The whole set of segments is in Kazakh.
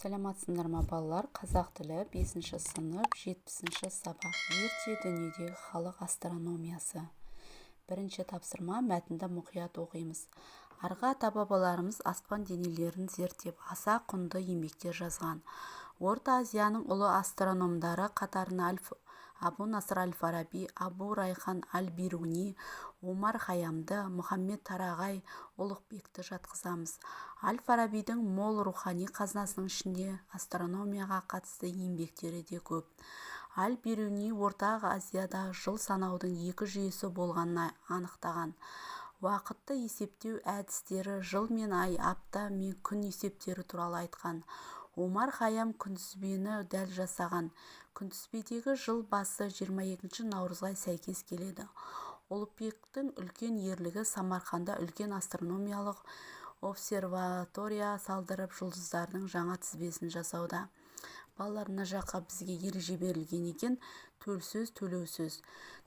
Саламатсыңдар ма балалар? Қазақ тілі 5-ші сынып 70-ші сабақ. Ерте дүниедегі халық астрономиясы. Бірінші тапсырма, мәтінді мұқият оқимыз. Арғы ата-бабаларымыз аспан денелерін зерттеп, аса құнды еңбектер жазған. Орта Азияның ұлы астрономдары қатарына Абу Насыр әл-Фараби, Абу Райхан әл-Бируни, Омар Хайямды, Мұхаммед Тарағай, Ұлықбекті жатқызамыз. Әл-Фарабидің мол рухани қазынасының ішінде астрономияға қатысты еңбектері де көп. Әл-Бируни Орта Азияда жыл санаудың екі жүйесі болғанын анықтаған. Уақытты есептеу әдістері жыл мен ай, апта мен күн есептері туралы айтқан. Омар Хайям күнтізбені дәл жасаған. Күнтізбедегі жыл басы 22 наурызға сәйкес келеді. Ұлықбектің үлкен ерлігі Самарқанда үлкен астрономиялық обсерватория салдырып, жұлдыздардың жаңа тізбесін жасауда. Балалар, мына жаққа бізге ереже берілген екен: төл сөз, төлеу сөз.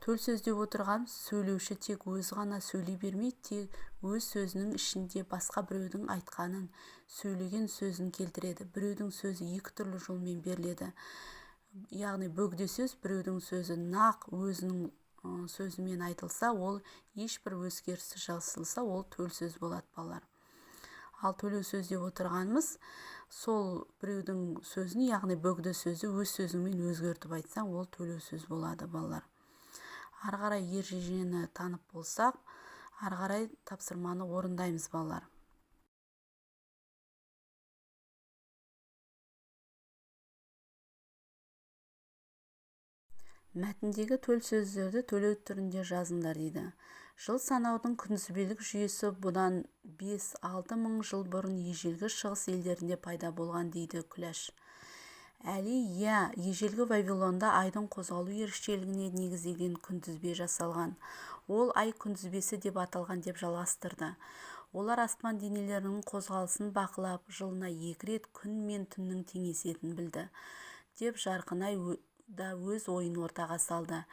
Төл сөз деп отырған сөйлеуші тек өзі ғана сөйлей бермей, тек өз сөзінің ішінде басқа біреудің айтқанын, сөйлеген сөзін келтіреді. Біреудің сөзі екі түрлі жолмен беріледі. Яғни бөгде сөз, біреудің сөзі нақ өзінің сөзімен айтылса, ол ешбір өзгеріссіз жазылса, ол төл сөз болады балалар. Ал төлеу сөз деп отырғанымыз сол біреудің сөзін, яғни бөгде сөзі өз сөзіңмен өзгертіп айтсаң, ол төлеу сөз болады балалар. Ары қарай ережені танып болсақ, ары қарай тапсырманы орындаймыз балалар. Мәтіндегі төл сөздерді төлеу түрінде жазыңдар дейді. Жыл санаудың күнтізбелік жүйесі бұдан 5-6 мың жыл бұрын ежелгі шығыс елдерінде пайда болған дейді Күләш. Ежелгі Вавилонда айдың қозғалу ерекшелігіне негізделген күнтізбе жасалған. Ол ай күнтізбесі деп аталған деп жалғастырды. Олар аспан денелерінің қозғалысын бақылап, жылына 2 рет күн мен түннің теңесетінін білді деп Жарқынай да өз ойын ортаға салды.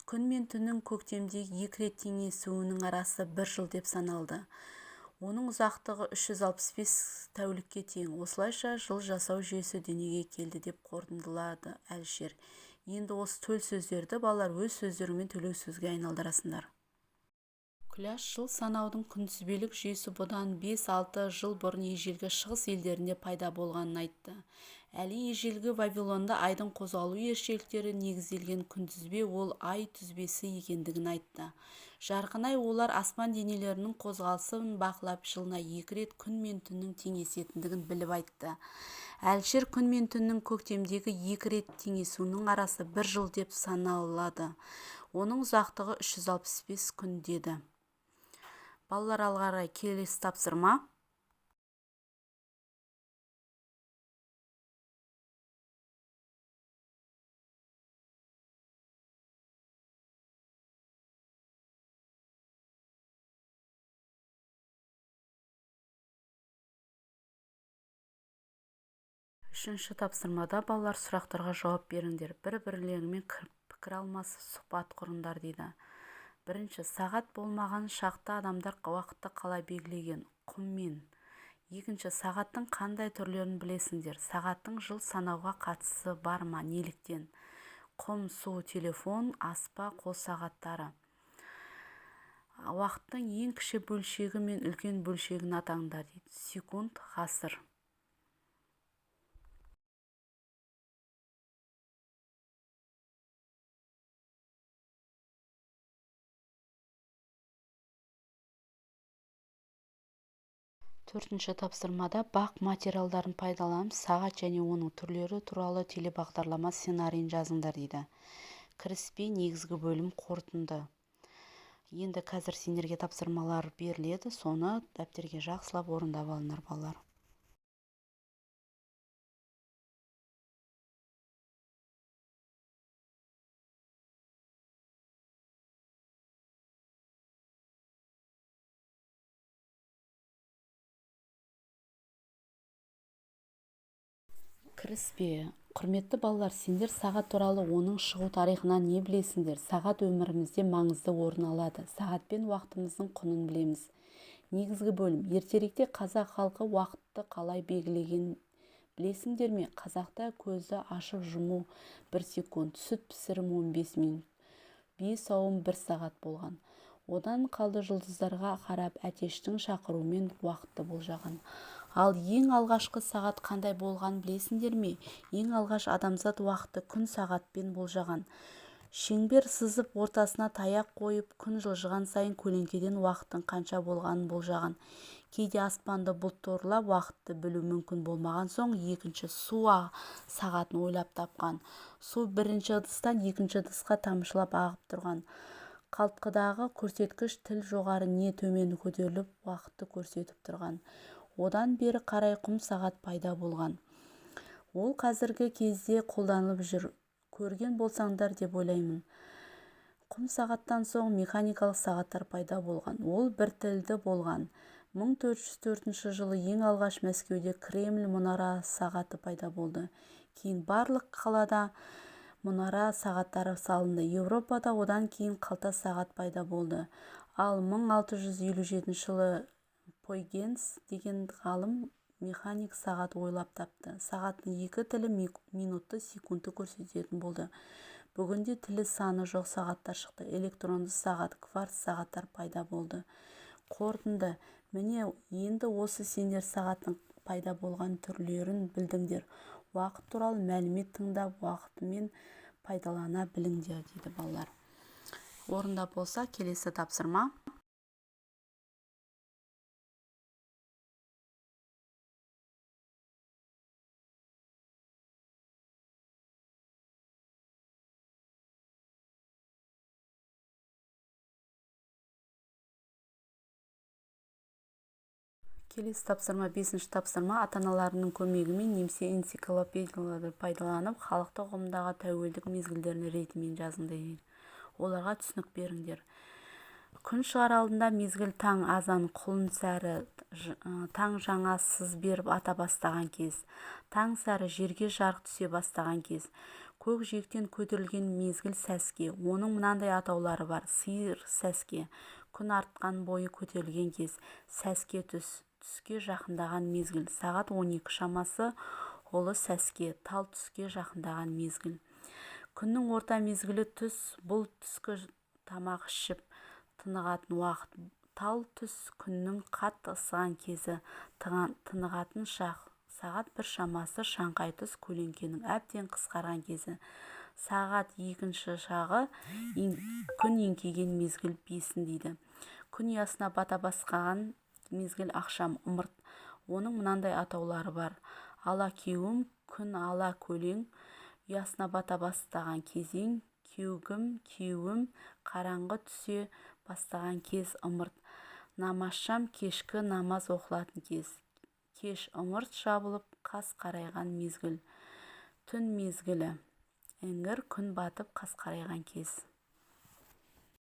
Күн мен түннің көктемдегі 2 рет теңесуінің арасы 1 жыл деп саналды. Оның ұзақтығы 365 тәулікке тең. Осылайша жыл жасау жүйесі дүниеге келді деп қорытындылады Әлішер. Енді осы төл сөздерді балалар өз сөздерімен төлеу сөзге айналдырасыңдар. Күләш жыл санаудың күнтізбелік жүйесі бұдан 5-6 жыл бұрын ежелгі шығыс елдерінде пайда болғанын айтты. Ежелгі Вавилонда айдың қозғалу ерекшеліктері негізделген күнтізбе ол ай тізбесі екендігін айтты. Жарқынай олар аспан денелерінің қозғалысын бақылап, жылына 2 рет күн мен түннің теңесетіндігін біліп айтты. Әлішер күн мен түннің көктемдегі 2 рет теңесуінің арасы 1 жыл деп саналады. Оның ұзақтығы 365 күн деді. Балалар, алға қарай келесі тапсырма. Үшінші тапсырмада балалар сұрақтарға жауап беріңдер. Бір-бірлерімен пікір алмасып сұхбат құрыңдар дейді. Бірінші, сағат болмаған шақта адамдар уақытты қалай белгілеген? Құммен. Екінші, сағаттың қандай түрлерін білесіңдер? Сағаттың жыл санауға қатысы бар ма? Неліктен? Құм, су, телефон, аспа, қол сағаттары. Уақыттың ең кіші бөлшегі мен үлкен бөлшегін атаңдар дейді. Секунд, ғасыр. Төртінші тапсырмада бақ материалдарын пайдаланып сағат және оның түрлері туралы телебағдарлама сценарийін жазыңдар дейді. Кіріспе негізгі бөлім қорытынды. Енді қазір сендерге тапсырмалар беріледі, соны дәптерге жақсылап орындап алыңдар балалар. Кіріспе. Құрметті балалар, сендер сағат туралы оның шығу тарихынан не білесіңдер? Сағат өмірімізде маңызды орын алады. Сағатпен уақытымыздың құнын білеміз. Негізгі бөлім. Ертеректе қазақ халқы уақытты қалай белгілеген Білесіңдер ме, қазақта көзді ашып жұму 1 секунд, сүт пісірім 15 минут, бие сауым 1 сағат болған. Одан қалды жұлдыздарға қарап әтештің шақыруымен уақытты болжаған. Ал ең алғашқы сағат қандай болған білесіңдер ме? Ең алғаш адамзат уақытты күн сағатпен болжаған. Шеңбер сызып ортасына таяқ қойып күн жылжыған сайын көлеңкеден уақыттың қанша болғанын болжаған. Кейде аспанды бұлт торлап уақытты білу мүмкін болмаған соң екінші су сағатын ойлап тапқан. Су бірінші ыдыстан екінші ыдысқа тамшылап ағып тұрған. Қалтқыдағы көрсеткіш тіл жоғары не төмен көтеріліп уақытты көрсетіп тұрған. Одан бері қарай құм сағат пайда болған. Ол қазіргі кезде қолданылып жүр. Көрген болсаңдар деп ойлаймын. Құм сағаттан соң механикалық сағаттар пайда болған. Ол бір тілді болған. 1404 жылы ең алғаш Мәскеуде Кремль мұнара сағаты пайда болды. Кейін барлық қалада мұнара сағаттары салынды. Еуропада одан кейін қалта сағат пайда болды. Ал 1657 жылы Пойгенс деген ғалым механик сағат ойлап тапты. Сағаттың 2 тілі минутты, секундты көрсететін болды. Бүгінде тілі саны жоқ сағаттар шықты. Электронды сағат, кварц сағаттар пайда болды. Қорытынды. Міне, енді осы сендер сағаттың пайда болған түрлерін білдіңдер. Уақыт туралы мәлімет тыңдап, уақытымен пайдалана біліңдер, дейді балалар. Орында болса, келесі тапсырма. Келесі тапсырма, 5-ші тапсырма, ата-аналарының көмегімен немесе энциклопедияларды пайдаланып, халықты ұғымдағы тәуелдік мезгілдерін ретімен жазыңдар. Оларға түсінік беріңдер. Күн шығар алдында мезгіл таң азан құлын сәрі, таң жаңа сыз беріп ата бастаған кез. Таң сәрі жерге жарық түсе бастаған кез. Көк жиектен көтерілген мезгіл сәске. Оның мынандай атаулары бар: сиыр сәске, күн артқан бойы көтерілген кез, сәске түс, түске жақындаған мезгіл, сағат 12 шамасы ұлы сәске, тал түске жақындаған мезгіл. Күннің орта мезгілі түс, бұл түскі тамақ ішіп тынығатын уақыт. Тал түс күннің қатты ысыған кезі, тынығатын шақ. Сағат 1 шамасы шаңқай түс, көлеңкенің әбден қысқарған кезі. Сағат 2 шағы күн еңкейген мезгіл 5 дейді. Күн ұясына бата басқан мезгіл ақшам, ымырт. Оның мынандай атаулары бар: ала кеуім, күн ала көлең, ұясына бата бастаған кезең, кеугім, қараңғы түсе бастаған кез, ымырт. Намазшам, кешкі намаз оқылатын кез. Кеш, ымырт жабылып, қас қарайған мезгіл. Түн мезгілі. Іңір, күн батып, қас қарайған кез.